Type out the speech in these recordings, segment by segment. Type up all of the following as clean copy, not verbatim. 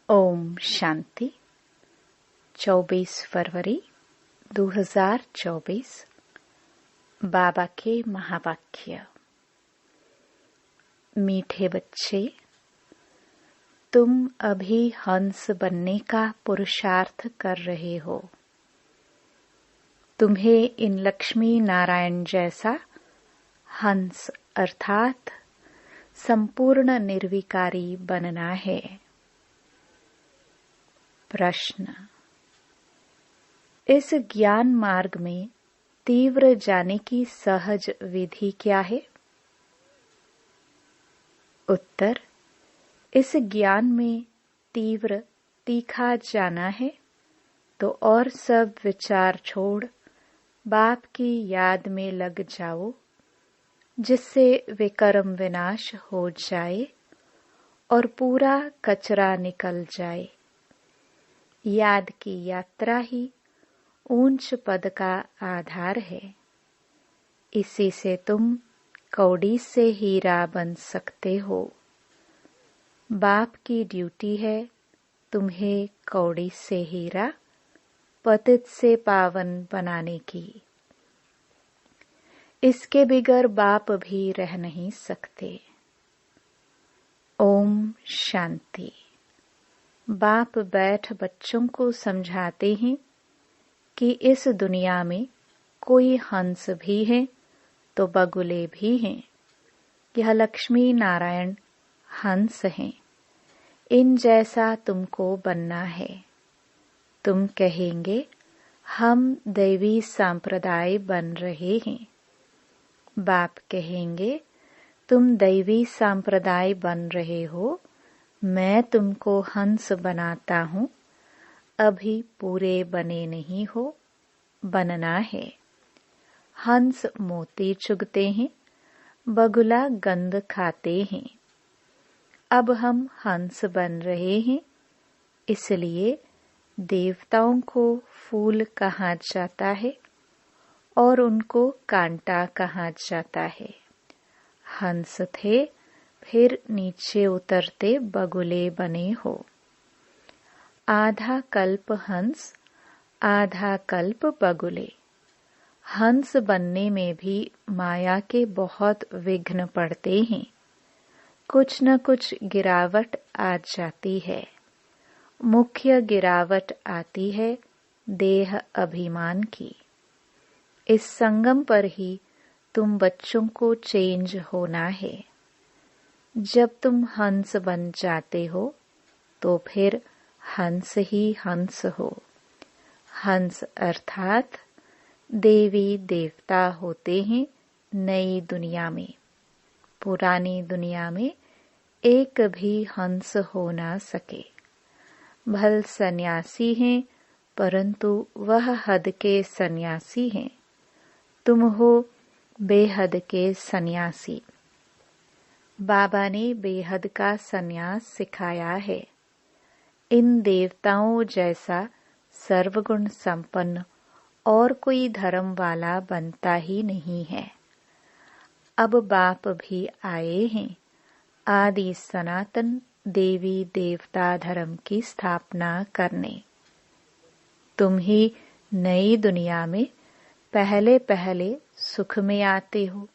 ओम शांति। 24 फरवरी 2024। बाबा के महावाक्य। मीठे बच्चे, तुम अभी हंस बनने का पुरुषार्थ कर रहे हो। तुम्हें इन लक्ष्मी नारायण जैसा हंस अर्थात संपूर्ण निर्विकारी बनना है। प्रश्न। इस ज्ञान मार्ग में तीव्र जाने की सहज विधि क्या है? उत्तर। इस ज्ञान में तीव्र तीखा जाना है तो और सब विचार छोड़ बाप की याद में लग जाओ, जिससे विकर्म विनाश हो जाए और पूरा कचरा निकल जाए। याद की यात्रा ही ऊंच पद का आधार है। इसी से तुम कौड़ी से हीरा बन सकते हो। बाप की ड्यूटी है तुम्हें कौड़ी से हीरा, पतित से पावन बनाने की। इसके बिगर बाप भी रह नहीं सकते। ओम शांति। बाप बैठ बच्चों को समझाते हैं कि इस दुनिया में कोई हंस भी है तो बगुले भी हैं। यह लक्ष्मी नारायण हंस हैं। इन जैसा तुमको बनना है। तुम कहेंगे हम दैवी संप्रदाय बन रहे हैं। बाप कहेंगे तुम दैवी संप्रदाय बन रहे हो, मैं तुमको हंस बनाता हूँ। अभी पूरे बने नहीं हो, बनना है। हंस मोती चुगते हैं, बगुला गंध खाते हैं। अब हम हंस बन रहे हैं, इसलिए देवताओं को फूल कहा जाता है और उनको कांटा कहा जाता है। हंस थे, फिर नीचे उतरते बगुले बने हो। आधा कल्प हंस, आधा कल्प बगुले। हंस बनने में भी माया के बहुत विघ्न पड़ते हैं। कुछ न कुछ गिरावट आ जाती है। मुख्य गिरावट आती है देह अभिमान की। इस संगम पर ही तुम बच्चों को चेंज होना है। जब तुम हंस बन जाते हो तो फिर हंस ही हंस हो। हंस अर्थात देवी देवता होते हैं नई दुनिया में। पुरानी दुनिया में एक भी हंस हो ना सके। भल सन्यासी हैं, परंतु वह हद के सन्यासी हैं। तुम हो बेहद के सन्यासी। बाबा ने बेहद का सन्यास सिखाया है। इन देवताओं जैसा सर्वगुण संपन्न और कोई धर्म वाला बनता ही नहीं है। अब बाप भी आए हैं आदि सनातन देवी देवता धर्म की स्थापना करने। तुम ही नई दुनिया में पहले पहले सुख में आते हो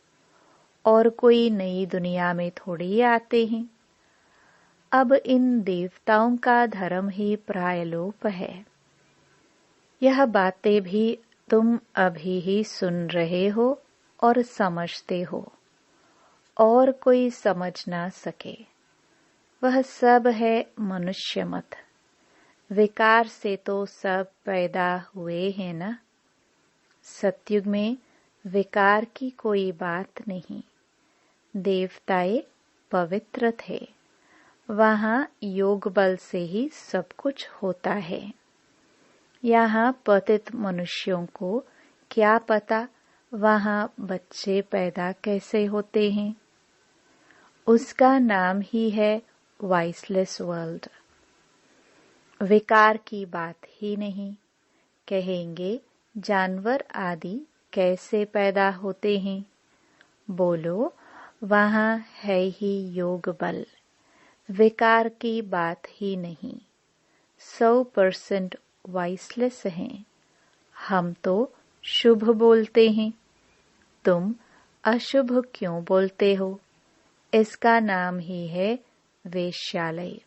और कोई नई दुनिया में थोड़ी आते हैं। अब इन देवताओं का धर्म ही प्रायलोप है। यह बातें भी तुम अभी ही सुन रहे हो और समझते हो, और कोई समझ ना सके। वह सब है मनुष्य मत। विकार से तो सब पैदा हुए हैं ना। सतयुग में विकार की कोई बात नहीं। देवताए पवित्र थे। वहाँ योग बल से ही सब कुछ होता है। यहाँ पतित मनुष्यों को क्या पता वहाँ बच्चे पैदा कैसे होते हैं। उसका नाम ही है वॉइसलेस वर्ल्ड। विकार की बात ही नहीं। कहेंगे जानवर आदि कैसे पैदा होते हैं। बोलो वहाँ है ही योग बल। विकार की बात ही नहीं। 100% वॉइसलेस हैं। हम तो शुभ बोलते हैं, तुम अशुभ क्यों बोलते हो? इसका नाम ही है वेश्यालय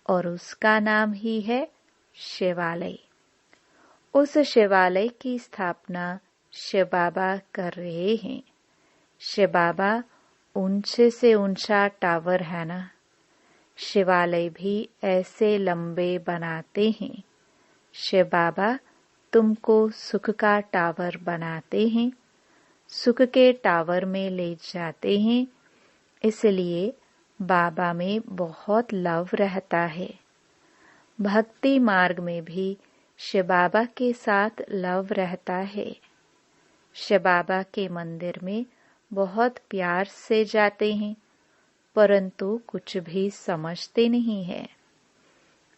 और उसका नाम ही है शिवालय। उस शिवालय की स्थापना शिव बाबा कर रहे हैं। शिव बाबा ऊंचे से ऊंचा टावर है ना, शिवालय भी ऐसे लंबे बनाते हैं। शिव बाबा तुमको सुख का टावर बनाते हैं, सुख के टावर में ले जाते हैं। इसलिए बाबा में बहुत लव रहता है। भक्ति मार्ग में भी शिव बाबा के साथ लव रहता है। शिव बाबा के मंदिर में बहुत प्यार से जाते हैं, परंतु कुछ भी समझते नहीं है।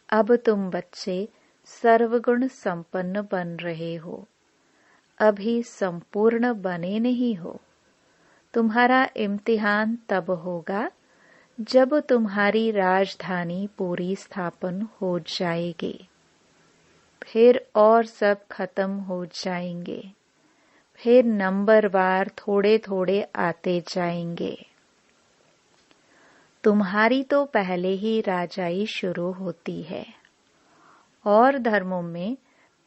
अब तुम बच्चे सर्वगुण संपन्न बन रहे हो, अभी संपूर्ण बने नहीं हो। तुम्हारा इम्तिहान तब होगा जब तुम्हारी राजधानी पूरी स्थापन हो जाएगी, फिर और सब खत्म हो जाएंगे, फिर नंबरवार थोड़े थोड़े आते जाएंगे। तुम्हारी तो पहले ही राजाई शुरू होती है, और धर्मों में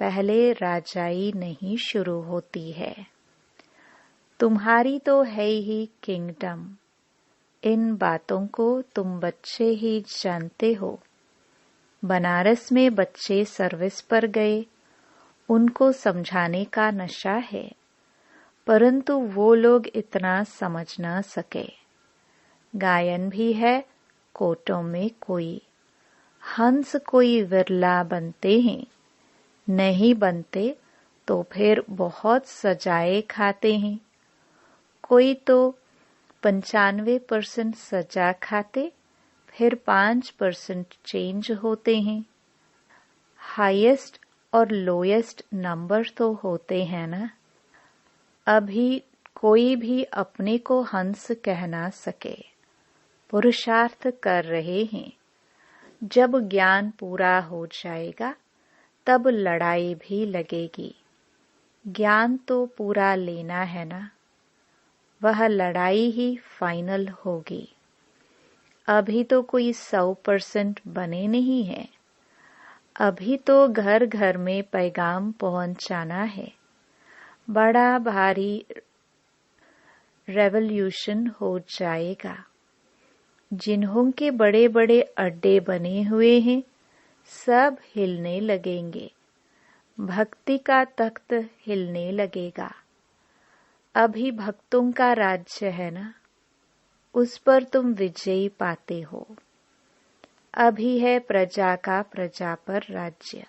पहले राजाई नहीं शुरू होती है। तुम्हारी तो है ही किंगडम। इन बातों को तुम बच्चे ही जानते हो। बनारस में बच्चे सर्विस पर गए, उनको समझाने का नशा है, परंतु वो लोग इतना समझ ना सके। गायन भी है कोटों में कोई, हंस कोई विरला बनते हैं, नहीं बनते तो फिर बहुत सजाए खाते हैं। कोई तो 95% सजा खाते, फिर 5% चेंज होते हैं। हाईएस्ट और लोएस्ट नंबर तो होते हैं ना। अभी कोई भी अपने को हंस कह ना सके। पुरुषार्थ कर रहे हैं। जब ज्ञान पूरा हो जाएगा तब लड़ाई भी लगेगी। ज्ञान तो पूरा लेना है ना, वह लड़ाई ही फाइनल होगी। अभी तो कोई 100% बने नहीं है। अभी तो घर घर में पैगाम पहुंचाना है। बड़ा भारी रेवोल्यूशन हो जाएगा। जिन्हों के बड़े बड़े अड्डे बने हुए हैं, सब हिलने लगेंगे। भक्ति का तख्त हिलने लगेगा। अभी भक्तों का राज्य है ना, उस पर तुम विजयी पाते हो। अभी है प्रजा का प्रजा पर राज्य,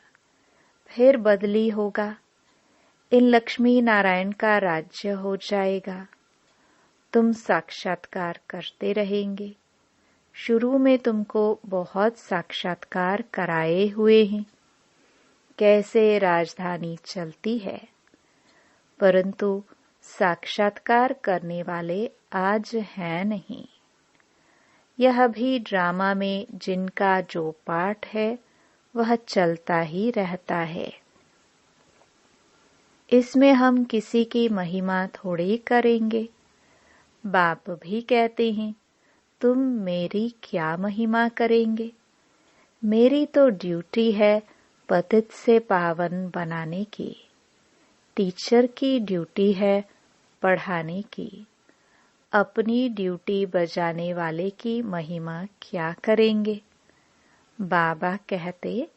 फिर बदली होगा। इन लक्ष्मी नारायण का राज्य हो जाएगा। तुम साक्षात्कार करते रहेंगे। शुरू में तुमको बहुत साक्षात्कार कराए हुए हैं, कैसे राजधानी चलती है, परंतु साक्षात्कार करने वाले आज हैं नहीं। यह भी ड्रामा में जिनका जो पाठ है वह चलता ही रहता है। इसमें हम किसी की महिमा थोड़ी करेंगे। बाप भी कहते हैं, तुम मेरी क्या महिमा करेंगे? मेरी तो ड्यूटी है पतित से पावन बनाने की। टीचर की ड्यूटी है पढ़ाने की। अपनी ड्यूटी बजाने वाले की महिमा क्या करेंगे? बाबा कहते,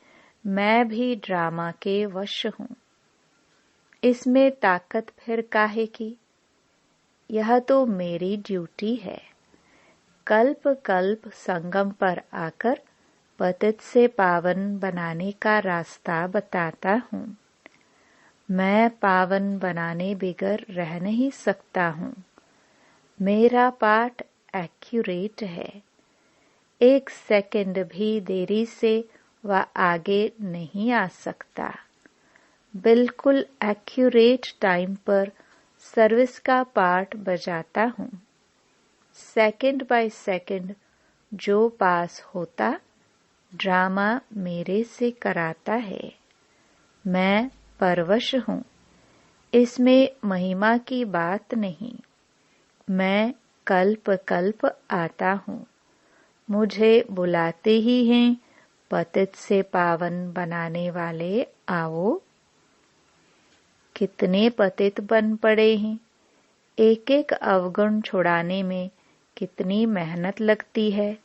मैं भी ड्रामा के वश हूँ। इसमें ताकत फिर काहे की? यह तो मेरी ड्यूटी है। कल्प कल्प संगम पर आकर पतित से पावन बनाने का रास्ता बताता हूँ। मैं पावन बनाने बिगर रह नहीं सकता हूँ। मेरा पाठ एक्यूरेट है। 1 सेकंड भी देरी से वह आगे नहीं आ सकता। बिल्कुल एक्यूरेट टाइम पर सर्विस का पाठ बजाता हूँ। सेकंड बाय सेकंड जो पास होता ड्रामा मेरे से कराता है। मैं परवश हूँ, इसमें महिमा की बात नहीं। मैं कल्प कल्प आता हूँ, मुझे बुलाते ही हैं, पतित से पावन बनाने वाले आओ। कितने पतित बन पड़े हैं, एक एक अवगुण छुड़ाने में कितनी मेहनत लगती है।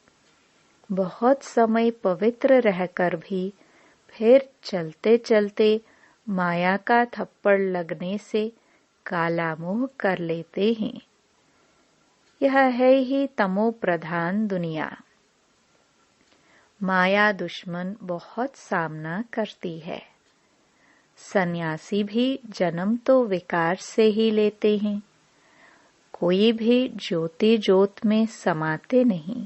बहुत समय पवित्र रहकर भी फिर चलते चलते माया का थप्पड़ लगने से काला मुंह कर लेते हैं। यह है ही तमो प्रधान दुनिया। माया दुश्मन बहुत सामना करती है। सन्यासी भी जन्म तो विकार से ही लेते हैं। कोई भी ज्योति ज्योत में समाते नहीं,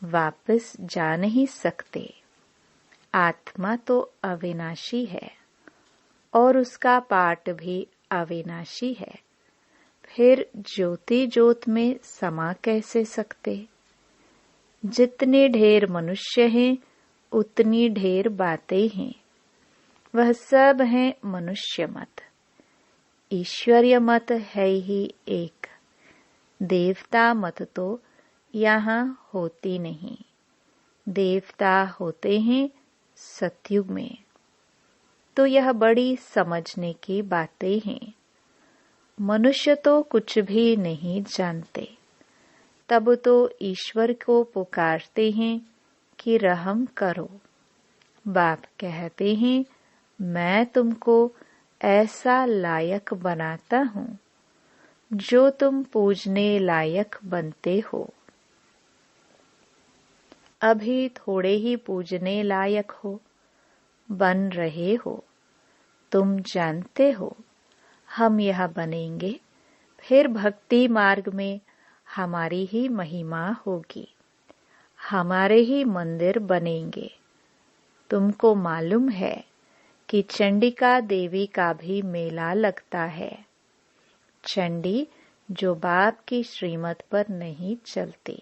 वापस जा नहीं सकते। आत्मा तो अविनाशी है और उसका पाठ भी अविनाशी है, फिर ज्योति ज्योत में समा कैसे सकते। जितने ढेर मनुष्य हैं उतनी ढेर बातें हैं, वह सब है मनुष्य मत। ईश्वरीय मत है ही एक, देवता मत तो यहाँ होती नहीं। देवता होते हैं सतयुग में। तो यह बड़ी समझने की बातें हैं। मनुष्य तो कुछ भी नहीं जानते, तब तो ईश्वर को पुकारते हैं कि रहम करो। बाप कहते हैं मैं तुमको ऐसा लायक बनाता हूँ जो तुम पूजने लायक बनते हो। अभी थोड़े ही पूजने लायक हो, बन रहे हो। तुम जानते हो हम यह बनेंगे, फिर भक्ति मार्ग में हमारी ही महिमा होगी, हमारे ही मंदिर बनेंगे। तुमको मालूम है कि चंडिका देवी का भी मेला लगता है। चंडी जो बाप की श्रीमत पर नहीं चलती,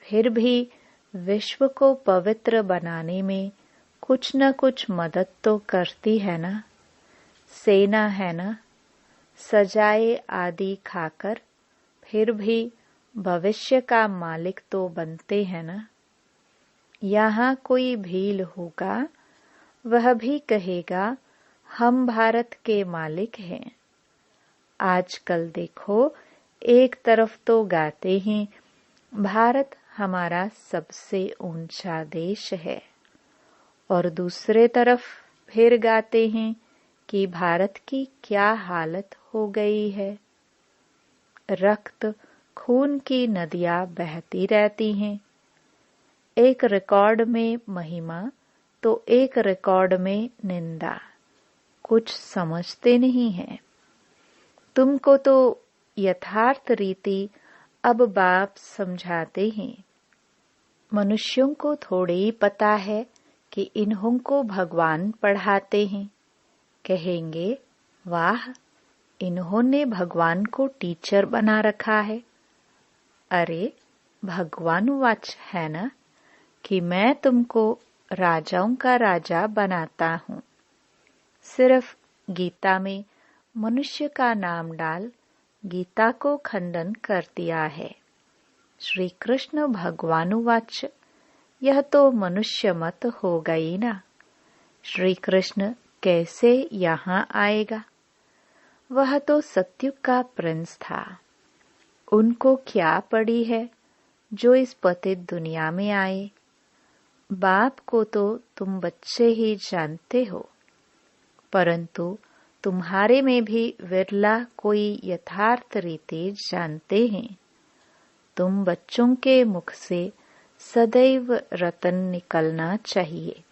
फिर भी विश्व को पवित्र बनाने में कुछ न कुछ मदद तो करती है ना। सेना है ना, सजाए आदि खाकर फिर भी भविष्य का मालिक तो बनते हैं ना। यहाँ कोई भील होगा, वह भी कहेगा हम भारत के मालिक हैं। आजकल देखो, एक तरफ तो गाते हैं भारत हमारा सबसे ऊंचा देश है, और दूसरे तरफ फिर गाते हैं कि भारत की क्या हालत हो गई है। रक्त खून की नदियां बहती रहती हैं, एक रिकॉर्ड में महिमा तो एक रिकॉर्ड में निंदा। कुछ समझते नहीं हैं। तुमको तो यथार्थ रीति अब बाप समझाते हैं। मनुष्यों को थोड़े ही पता है कि इन्हों को भगवान पढ़ाते हैं। कहेंगे वाह, इन्होंने भगवान को टीचर बना रखा है। अरे भगवान वाच है ना कि मैं तुमको राजाओं का राजा बनाता हूँ। सिर्फ गीता में मनुष्य का नाम डाल गीता को खंडन कर दिया है। श्री कृष्ण भगवानुवाच, यह तो मनुष्य मत हो गई ना। श्री कृष्ण कैसे यहाँ आएगा? वह तो सत्युग का प्रिंस था। उनको क्या पड़ी है जो इस पतित दुनिया में आए? बाप को तो तुम बच्चे ही जानते हो, परंतु तुम्हारे में भी विरला कोई यथार्थ रीति जानते हैं। तुम बच्चों के मुख से सदैव रतन निकलना चाहिए,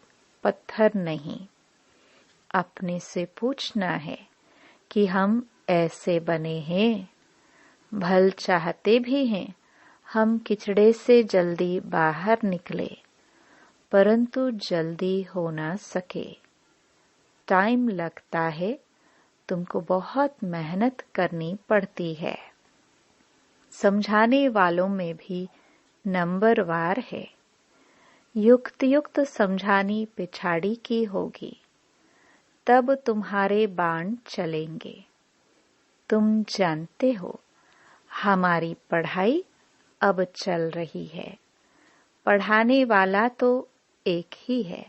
पत्थर नहीं। अपने से पूछना है कि हम ऐसे बने हैं। भल चाहते भी हैं हम किचड़े से जल्दी बाहर निकले, परंतु जल्दी हो ना सके। टाइम लगता है, तुमको बहुत मेहनत करनी पड़ती है। समझाने वालों में भी नंबरवार है। युक्त युक्त समझानी पिछाड़ी की होगी, तब तुम्हारे बाण चलेंगे। तुम जानते हो हमारी पढ़ाई अब चल रही है। पढ़ाने वाला तो एक ही है,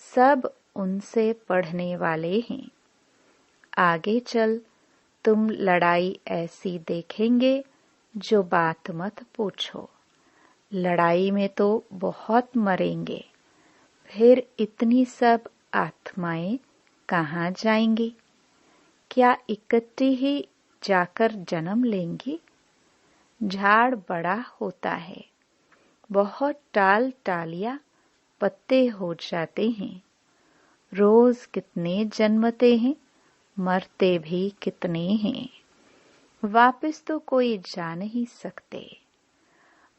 सब उनसे पढ़ने वाले हैं। आगे चल तुम लड़ाई ऐसी देखेंगे जो बात मत पूछो। लड़ाई में तो बहुत मरेंगे, फिर इतनी सब आत्माएं कहाँ जाएंगी? क्या इकट्ठी ही जाकर जन्म लेंगी? झाड़ बड़ा होता है, बहुत टाल टालियां पत्ते हो जाते हैं। रोज कितने जन्मते हैं, मरते भी कितने हैं। वापस तो कोई जा नहीं सकते।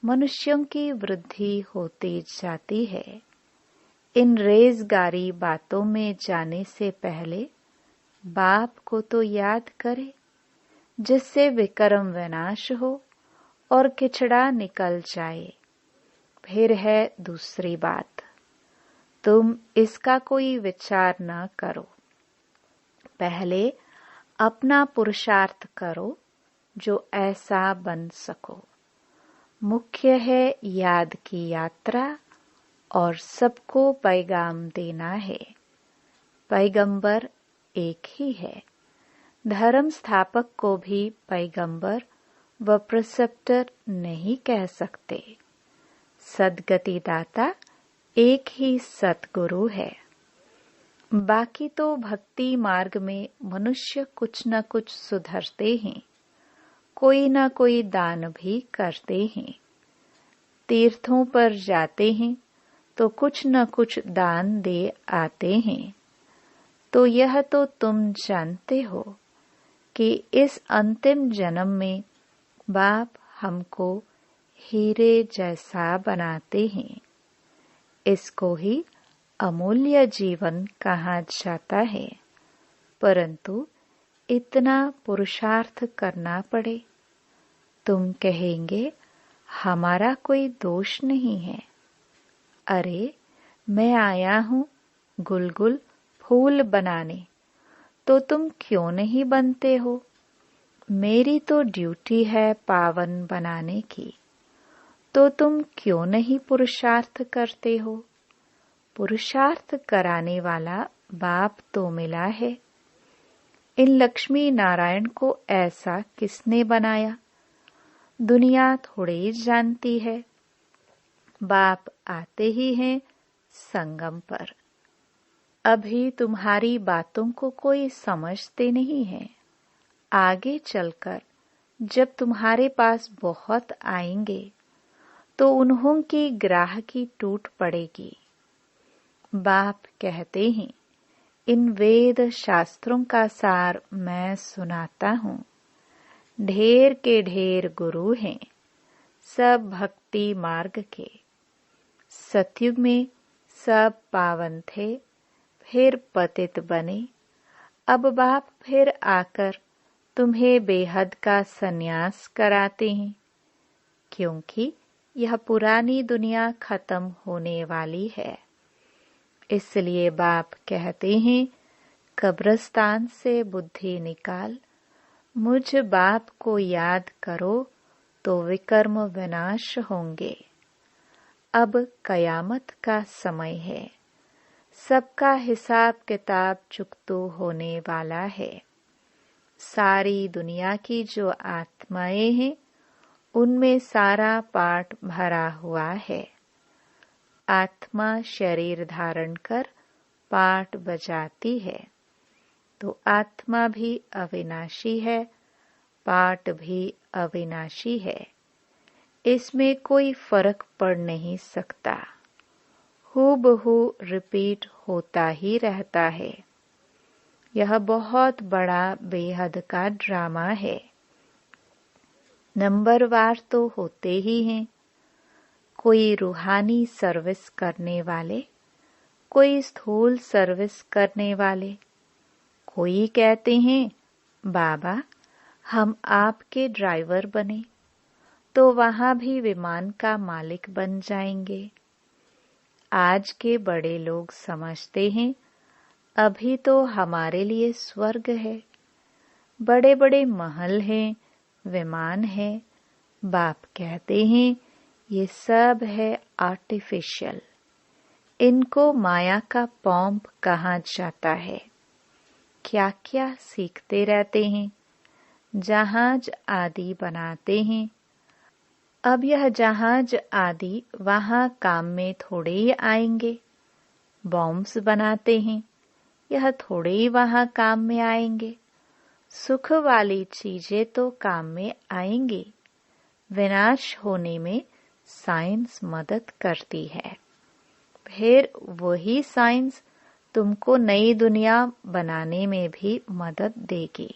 मनुष्यों की वृद्धि होती जाती है। इन रेजगारी बातों में जाने से पहले बाप को तो याद करे, जिससे विकर्म विनाश हो और किचड़ा निकल जाए। फिर है दूसरी बात, तुम इसका कोई विचार न करो। पहले अपना पुरुषार्थ करो जो ऐसा बन सको। मुख्य है याद की यात्रा और सबको पैगाम देना है। पैगंबर एक ही है। धर्म स्थापक को भी पैगंबर व प्रिसेप्टर नहीं कह सकते। सद्गति दाता एक ही सतगुरु है। बाकी तो भक्ति मार्ग में मनुष्य कुछ न कुछ सुधरते हैं, कोई न कोई दान भी करते हैं। तीर्थों पर जाते हैं तो कुछ न कुछ दान दे आते हैं। तो यह तो तुम जानते हो कि इस अंतिम जन्म में बाप हमको हीरे जैसा बनाते हैं। इसको ही अमूल्य जीवन कहा जाता है, परंतु इतना पुरुषार्थ करना पड़े। तुम कहेंगे हमारा कोई दोष नहीं है। अरे मैं आया हूँ गुलगुल फूल बनाने, तो तुम क्यों नहीं बनते हो? मेरी तो ड्यूटी है पावन बनाने की, तो तुम क्यों नहीं पुरुषार्थ करते हो? पुरुषार्थ कराने वाला बाप तो मिला है। इन लक्ष्मी नारायण को ऐसा किसने बनाया? दुनिया थोड़ी जानती है। बाप आते ही हैं संगम पर। अभी तुम्हारी बातों को कोई समझते नहीं है। आगे चलकर जब तुम्हारे पास बहुत आएंगे तो उन्हों की ग्राहकी टूट पड़ेगी। बाप कहते हैं, इन वेद शास्त्रों का सार मैं सुनाता हूँ। ढेर के ढेर गुरु हैं, सब भक्ति मार्ग के। सतयुग में सब पावन थे, फिर पतित बने। अब बाप फिर आकर तुम्हें बेहद का संन्यास कराते हैं, क्योंकि यह पुरानी दुनिया खत्म होने वाली है। इसलिए बाप कहते हैं, कब्रिस्तान से बुद्धि निकाल, मुझ बाप को याद करो तो विकर्म विनाश होंगे। अब कयामत का समय है, सबका हिसाब किताब चुकतो होने वाला है। सारी दुनिया की जो आत्माएं हैं, उनमें सारा पाठ भरा हुआ है। आत्मा शरीर धारण कर पाठ बजाती है, तो आत्मा भी अविनाशी है, पाठ भी अविनाशी है। इसमें कोई फर्क पड़ नहीं सकता। हूबहू रिपीट होता ही रहता है। यह बहुत बड़ा बेहद का ड्रामा है। नंबरवार तो होते ही हैं। कोई रूहानी सर्विस करने वाले, कोई स्थूल सर्विस करने वाले। कोई कहते हैं, बाबा हम आपके ड्राइवर बने तो वहां भी विमान का मालिक बन जाएंगे। आज के बड़े लोग समझते हैं अभी तो हमारे लिए स्वर्ग है, बड़े बड़े महल हैं, विमान है। बाप कहते हैं ये सब है आर्टिफिशियल, इनको माया का पॉम्प कहा जाता है। क्या क्या सीखते रहते हैं, जहाज आदि बनाते हैं। अब यह जहाज आदि वहां काम में थोड़े ही आएंगे। बॉम्ब्स बनाते हैं, यह थोड़े ही वहां काम में आएंगे। सुख वाली चीजें तो काम में आएंगी, विनाश होने में साइंस मदद करती है। फिर वही साइंस तुमको नई दुनिया बनाने में भी मदद देगी।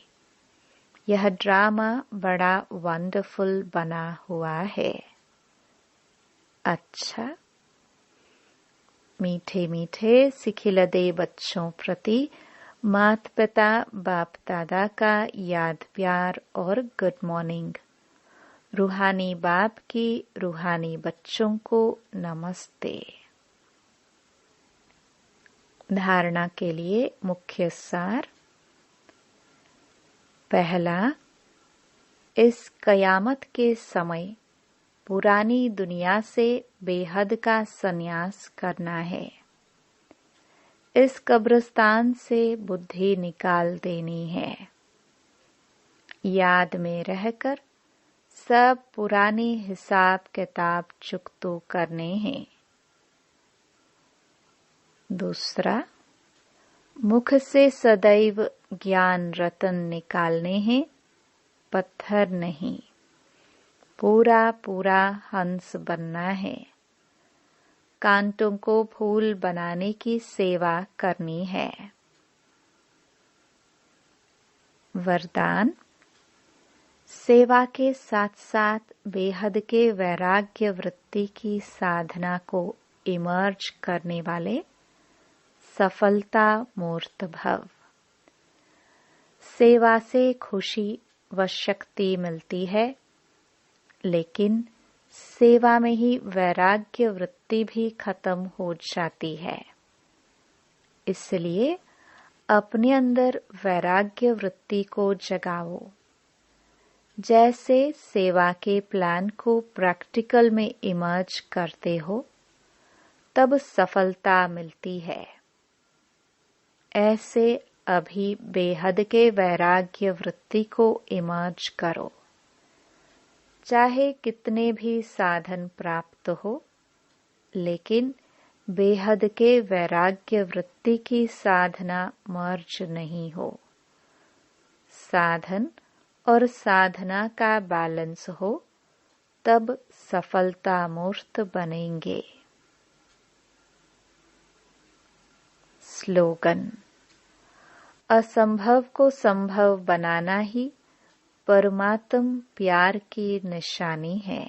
यह ड्रामा बड़ा वंडरफुल बना हुआ है। अच्छा, मीठे मीठे सिखिलदे बच्चों प्रति माता पिता बाप दादा का याद प्यार और गुड मॉर्निंग। रूहानी बाप की रूहानी बच्चों को नमस्ते। धारणा के लिए मुख्य सार। पहला, इस कयामत के समय पुरानी दुनिया से बेहद का संन्यास करना है। इस कब्रिस्तान से बुद्धि निकाल देनी है। याद में रहकर सब पुराने हिसाब किताब चुकतो करने हैं। दूसरा, मुख से सदैव ज्ञान रतन निकालने हैं, पत्थर नहीं। पूरा पूरा हंस बनना है। कांटों को फूल बनाने की सेवा करनी है। वरदान, सेवा के साथ साथ बेहद के वैराग्य वृत्ति की साधना को इमर्ज करने वाले सफलता मूर्त भव। सेवा से खुशी व शक्ति मिलती है, लेकिन सेवा में ही वैराग्य वृत्ति भी खत्म हो जाती है। इसलिए अपने अंदर वैराग्य वृत्ति को जगाओ। जैसे सेवा के प्लान को प्रैक्टिकल में इमर्ज करते हो, तब सफलता मिलती है। ऐसे अभी बेहद के वैराग्य वृत्ति को इमर्ज करो। चाहे कितने भी साधन प्राप्त हो, लेकिन बेहद के वैराग्य वृत्ति की साधना मर्ज नहीं हो। साधन और साधना का बैलेंस हो, तब सफलता मूर्त बनेंगे। स्लोगन, असंभव को संभव बनाना ही परमात्म प्यार की निशानी है।